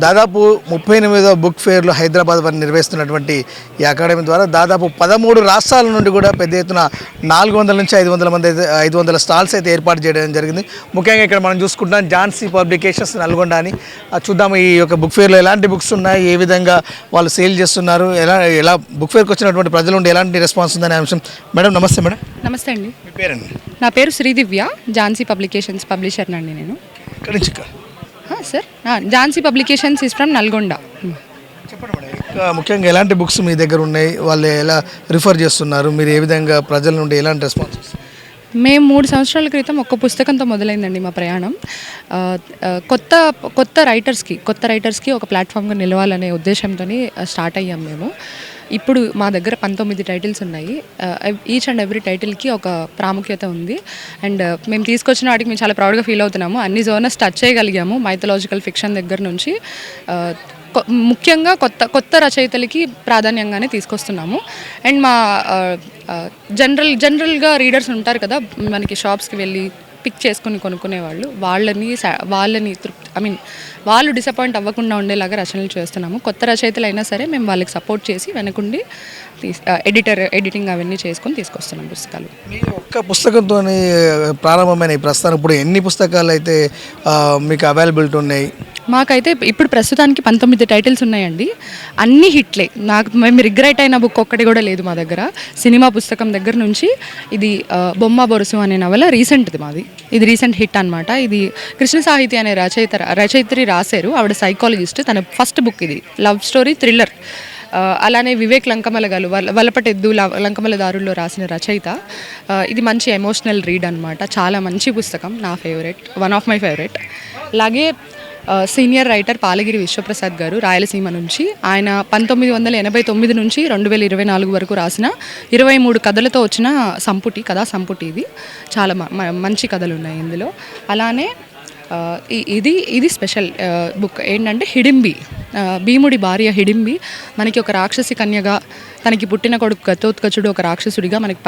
దాదాపు 38వ బుక్ ఫేర్లు హైదరాబాద్ వారు నిర్వహిస్తున్నటువంటి ఈ అకాడమీ ద్వారా దాదాపు 13 రాష్ట్రాల నుండి కూడా పెద్ద ఎత్తున 400 నుంచి 500 మంది అయితే 500 స్టాల్స్ అయితే ఏర్పాటు చేయడం జరిగింది. ముఖ్యంగా ఇక్కడ మనం చూసుకుంటాం ఝాన్సీ పబ్లికేషన్స్ నల్గొండ అని. చూద్దాం ఈ యొక్క బుక్ ఫేర్లో ఎలాంటి బుక్స్ ఉన్నాయి, ఏ విధంగా వాళ్ళు సేల్ చేస్తున్నారు, ఎలా బుక్ ఫేర్కి వచ్చినటువంటి ప్రజల నుండి ఎలాంటి రెస్పాన్స్ ఉందనే అంశం. మేడం నమస్తే. మేడం నమస్తే అండి. మీ పేరండి? నా పేరు శ్రీదివ్య, ఝాన్సీ పబ్లికేషన్స్ పబ్లిషర్ అండి నేను. ఇక్కడి నుంచి sir Jhansi publications is from Nalgonda. చెప్పండి మేడం, ముఖ్యంగా ఎలాంటి బుక్స్ మీ దగ్గర ఉన్నాయి, వాళ్ళు ఎలా రిఫర్ చేస్తున్నారు, మీరు ఏ విధంగా ప్రజల నుండి ఎలాంటి రెస్పాన్స్ వస్తుంది? మేము 3 సంవత్సరాల క్రితం ఒక్క పుస్తకంతో మొదలైందండి మా ప్రయాణం. కొత్త రైటర్స్కి ఒక ప్లాట్ఫామ్గా నిలవాలనే ఉద్దేశంతో స్టార్ట్ అయ్యాం మేము. ఇప్పుడు మా దగ్గర 19 టైటిల్స్ ఉన్నాయి. ఈచ్ అండ్ ఎవ్రీ టైటిల్కి ఒక ప్రాముఖ్యత ఉంది. అండ్ మేము తీసుకొచ్చిన వాటికి మేము చాలా ప్రౌడ్గా ఫీల్ అవుతున్నాము. అన్ని జోనర్స్ టచ్ చేయగలిగాము, మైథలాజికల్ ఫిక్షన్ దగ్గర నుంచి ముఖ్యంగా కొత్త రచయితలకి ప్రాధాన్యంగానే తీసుకొస్తున్నాము. అండ్ మా జనరల్గా రీడర్స్ ఉంటారు కదా, మనకి షాప్స్కి వెళ్ళి పిక్ చేసుకుని కొనుక్కునే వాళ్ళని వాళ్ళు డిసప్పాయింట్ అవ్వకుండా ఉండేలాగా రచనలు చేస్తున్నాము. కొత్త రచయితలు అయినా సరే మేము వాళ్ళకి సపోర్ట్ చేసి వెనకుండి ఎడిటింగ్ అవన్నీ చేసుకొని తీసుకొస్తున్నాం పుస్తకాలు. మీ ఒక్క పుస్తకంతో ప్రారంభమైన ఈ ప్రస్థానం ఇప్పుడు ఎన్ని పుస్తకాలు అయితే మీకు అవైలబిలిటీ ఉన్నాయి? మాకైతే ఇప్పుడు ప్రస్తుతానికి 19 టైటిల్స్ ఉన్నాయండి. అన్ని హిట్లే. మేము రిగ్రెట్ అయిన బుక్ ఒక్కటి కూడా లేదు మా దగ్గర. సినిమా పుస్తకం దగ్గర నుంచి ఇది బొమ్మ బొరుసు అనే నవల రీసెంట్ది మాది. ఇది రీసెంట్ హిట్ అనమాట. ఇది కృష్ణ సాహితీ అనే రచయిత్రి రాశారు. ఆవిడ సైకాలజిస్ట్. తన ఫస్ట్ బుక్ ఇది, లవ్ స్టోరీ థ్రిల్లర్. అలానే వివేక్ లంకమల గారు వలపటెద్దు లంకమల దారుల్లో రాసిన రచయిత. ఇది మంచి ఎమోషనల్ రీడ్ అనమాట. చాలా మంచి పుస్తకం, నా favourite, one of my favourite. అలాగే సీనియర్ రైటర్ పాలగిరి విశ్వప్రసాద్ గారు రాయలసీమ నుంచి. ఆయన 1989 నుంచి 2024 వరకు రాసిన 23 కథలతో వచ్చిన కథా సంపుటి ఇది. చాలా మంచి కథలు ఉన్నాయి ఇందులో. అలానే ఇది స్పెషల్ బుక్ ఏంటంటే హిడింబి. భీముడి భార్య హిడింబి మనకి ఒక రాక్షసి కన్యగా, తనకి పుట్టిన కొడుకు ఘటోత్కచుడు ఒక రాక్షసుడిగా మనకి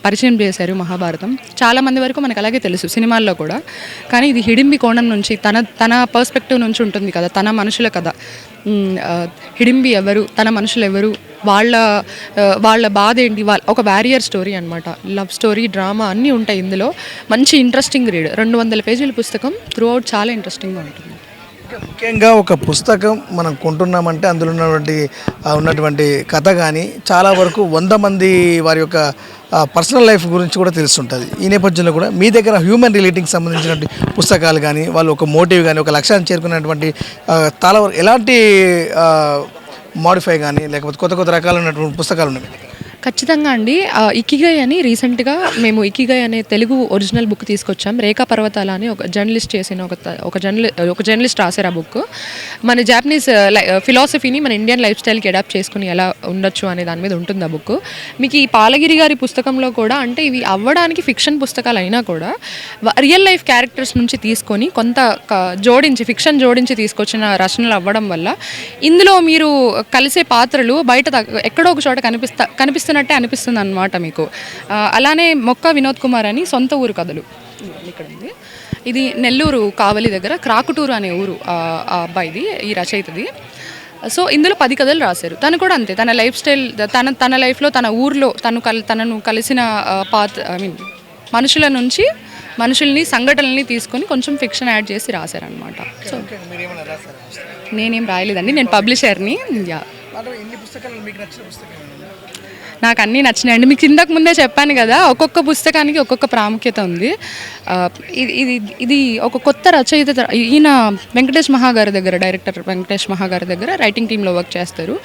పరిచయం చేశారు మహాభారతం. చాలామంది వరకు మనకు అలాగే తెలుసు సినిమాల్లో కూడా. కానీ ఇది హిడింబి కోణం నుంచి తన పర్స్పెక్టివ్ నుంచి ఉంటుంది కదా, తన మనుషుల కథ. హిడింబి ఎవరు, తన మనుషులు ఎవరు, వాళ్ళ బాధ ఏంటి, ఒక బ్యారియర్ స్టోరీ అనమాట. లవ్ స్టోరీ, డ్రామా అన్నీ ఉంటాయి ఇందులో. మంచి ఇంట్రెస్టింగ్ రీడ్. 200 పేజీల పుస్తకం. త్రూ అవుట్ చాలా ఇంట్రెస్టింగ్గా ఉంటుంది. ముఖ్యంగా ఒక పుస్తకం మనం కొంటున్నామంటే అందులో ఉన్నటువంటి కథ కానీ చాలా వరకు 100 మంది వారి యొక్క పర్సనల్ లైఫ్ గురించి కూడా తెలుస్తుంటుంది. ఈ నేపథ్యంలో కూడా మీ దగ్గర హ్యూమన్ రిలేటింగ్కి సంబంధించినటువంటి పుస్తకాలు కానీ, వాళ్ళు ఒక మోటివ్ కానీ, ఒక లక్ష్యాన్ని చేరుకున్నటువంటి చాలా వరకు ఎలాంటి మాడిఫై కానీ లేకపోతే కొత్త రకాలైనటువంటి పుస్తకాలు ఉన్నాయి? ఖచ్చితంగా అండి. ఇకిగై అని రీసెంట్గా మేము ఇకిగై అనే తెలుగు ఒరిజినల్ బుక్ తీసుకొచ్చాం. రేఖా పర్వతాల అని ఒక జర్నలిస్ట్ చేసిన ఒక జర్నలిస్ట్ రాశారు ఆ బుక్. మన జాపనీస్ ఫిలాసఫీని మన ఇండియన్ లైఫ్ స్టైల్కి అడాప్ట్ చేసుకుని ఎలా ఉండొచ్చు అనే దాని మీద ఉంటుంది ఆ బుక్. మీకు ఈ పాలగిరి గారి పుస్తకంలో కూడా, అంటే ఇవి అవ్వడానికి ఫిక్షన్ పుస్తకాలు అయినా కూడా రియల్ లైఫ్ క్యారెక్టర్స్ నుంచి తీసుకొని కొంత ఫిక్షన్ జోడించి తీసుకొచ్చిన రచనలు అవ్వడం వల్ల ఇందులో మీరు కలిసే పాత్రలు బయట ఎక్కడో ఒక చోట కనిపిస్తున్నట్టే అనిపిస్తుంది అన్నమాట మీకు. అలానే మొక్క వినోద్ కుమార్ అని సొంత ఊరు కథలు ఇక్కడ ఉంది. ఇది నెల్లూరు కావలి దగ్గర క్రాకుటూరు అనే ఊరు ఆ అబ్బాయిది, ఈ రచయితది. సో ఇందులో 10 కథలు రాశారు. తను కూడా అంతే. తన లైఫ్ స్టైల్, తన లైఫ్లో, తన ఊర్లో తనను కలిసిన మనుషుల్ని సంఘటనల్ని తీసుకొని కొంచెం ఫిక్షన్ యాడ్ చేసి రాశారనమాట. సో నేనేం రాయలేదండి, నేను పబ్లిషర్ని. నాకు అన్నీ నచ్చినాయండి. మీకు ఇంతకు ముందే చెప్పాను కదా, ఒక్కొక్క పుస్తకానికి ఒక్కొక్క ప్రాముఖ్యత ఉంది. ఇది ఒక కొత్త రచయిత. ఈయన వెంకటేష్ మహాగారి దగ్గర, డైరెక్టర్ వెంకటేష్ మహాగారి దగ్గర రైటింగ్ టీంలో వర్క్ చేస్తారు.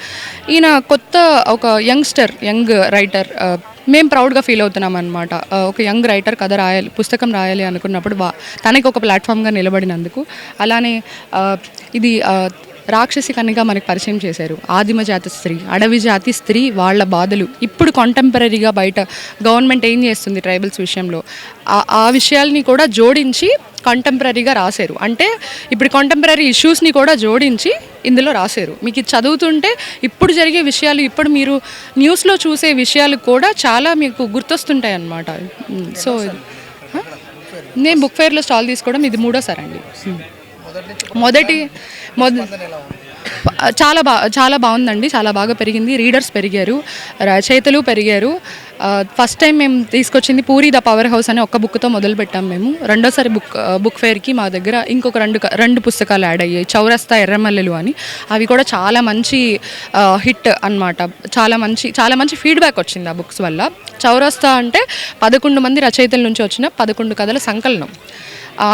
ఈయన ఒక యంగ్ రైటర్. మేము ప్రౌడ్గా ఫీల్ అవుతున్నాం అనమాట. ఒక యంగ్ రైటర్ పుస్తకం రాయాలి అనుకున్నప్పుడు తనకి ఒక ప్లాట్ఫామ్గా నిలబడినందుకు. అలానే ఇది రాక్షసి కన్యగా మనకు పరిచయం చేశారు. ఆదిమ జాతి స్త్రీ, అడవి జాతి స్త్రీ, వాళ్ళ బాధలు ఇప్పుడు కాంటెంపరీగా బయట గవర్నమెంట్ ఏం చేస్తుంది ట్రైబల్స్ విషయంలో, ఆ విషయాల్ని కూడా జోడించి కాంటెంపరీగా రాశారు. అంటే ఇప్పుడు కాంటెంపరీ ఇష్యూస్ని కూడా జోడించి ఇందులో రాశారు. మీకు ఇది చదువుతుంటే ఇప్పుడు జరిగే విషయాలు, ఇప్పుడు మీరు న్యూస్లో చూసే విషయాలు కూడా చాలా మీకు గుర్తొస్తుంటాయి అన్నమాట. సో నేను బుక్ ఫేర్లో స్టాల్ తీసుకోవడం ఇది 3వ సారి అండి. మొదటి చాలా బాగుందండి, చాలా బాగా పెరిగింది. రీడర్స్ పెరిగారు, రచయితలు పెరిగారు. ఫస్ట్ టైం మేము తీసుకొచ్చింది పూరి ద పవర్ హౌస్ అనే ఒక్క బుక్తో మొదలుపెట్టాం మేము. రెండోసారి బుక్ ఫేర్కి మా దగ్గర ఇంకొక రెండు పుస్తకాలు యాడ్ అయ్యాయి, చౌరస్తా, ఎర్రమల్లెలు అని. అవి కూడా చాలా మంచి హిట్ అన్నమాట. చాలా మంచి ఫీడ్బ్యాక్ వచ్చింది ఆ బుక్స్ వల్ల. చౌరస్తా అంటే 11 మంది రచయితల నుంచి వచ్చిన 11 కథల సంకలనం.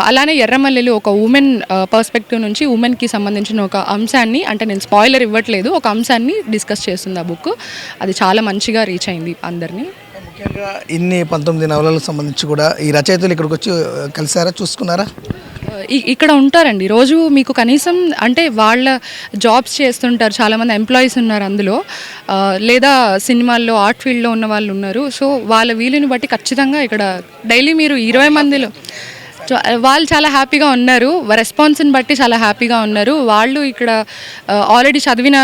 అలానే ఎర్రమల్లెలు ఒక ఉమెన్ పర్స్పెక్టివ్ నుంచి ఉమెన్కి సంబంధించిన ఒక అంశాన్ని, అంటే నేను స్పాయిలర్ ఇవ్వట్లేదు, ఒక అంశాన్ని డిస్కస్ చేస్తుంది ఆ బుక్. అది చాలా మంచిగా రీచ్ అయింది అందరినీ. ముఖ్యంగా ఇన్ని 19 నవలలకు సంబంధించి కూడా ఈ రచయితలు ఇక్కడికి వచ్చి కలిసారా, చూసుకున్నారా? ఇక్కడ ఉంటారండి రోజు. మీకు కనీసం అంటే వాళ్ళ జాబ్స్ చేస్తుంటారు, చాలామంది ఎంప్లాయీస్ ఉన్నారు అందులో, లేదా సినిమాల్లో ఆర్ట్ ఫీల్డ్లో ఉన్న వాళ్ళు ఉన్నారు. సో వాళ్ళ వీలుని బట్టి ఖచ్చితంగా ఇక్కడ డైలీ మీరు 20 మందిలో వాళ్ళు చాలా హ్యాపీగా ఉన్నారు. రెస్పాన్స్ని బట్టి చాలా హ్యాపీగా ఉన్నారు. వాళ్ళు ఇక్కడ ఆల్రెడీ చదివిన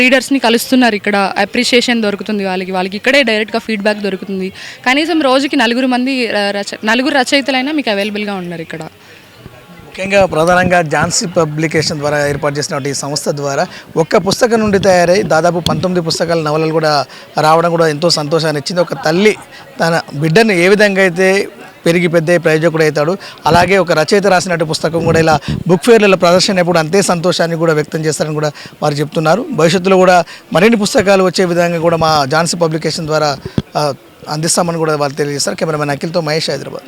రీడర్స్ని కలుస్తున్నారు. ఇక్కడ అప్రిషియేషన్ దొరుకుతుంది వాళ్ళకి ఇక్కడే డైరెక్ట్గా ఫీడ్బ్యాక్ దొరుకుతుంది. కనీసం రోజుకి 4 రచయితలైనా మీకు అవైలబుల్గా ఉన్నారు ఇక్కడ. ముఖ్యంగా ప్రధానంగా ఝాన్సీ పబ్లికేషన్ ద్వారా ఏర్పాటు చేసినటువంటి ఈ సంస్థ ద్వారా ఒక్క పుస్తకం నుండి తయారై దాదాపు 19 పుస్తకాల నవలలు కూడా రావడం కూడా ఎంతో సంతోషాన్ని ఇచ్చింది. ఒక తల్లి తన బిడ్డను ఏ విధంగా అయితే పెరిగి పెద్ద ప్రయోజకుడు అవుతాడు, అలాగే ఒక రచయిత రాసినట్టు పుస్తకం కూడా ఇలా బుక్ ఫేర్లలో ప్రదర్శన ఎప్పుడు అంతే సంతోషాన్ని కూడా వ్యక్తం చేస్తారని కూడా వారు చెప్తున్నారు. భవిష్యత్తులో కూడా మరిన్ని పుస్తకాలు వచ్చే విధంగా కూడా మా ఝాన్సీ పబ్లికేషన్ ద్వారా అందిస్తామని కూడా వారు తెలియజేస్తారు. కెమెరామెన్ అఖిల్తో మహేష్, హైదరాబాద్.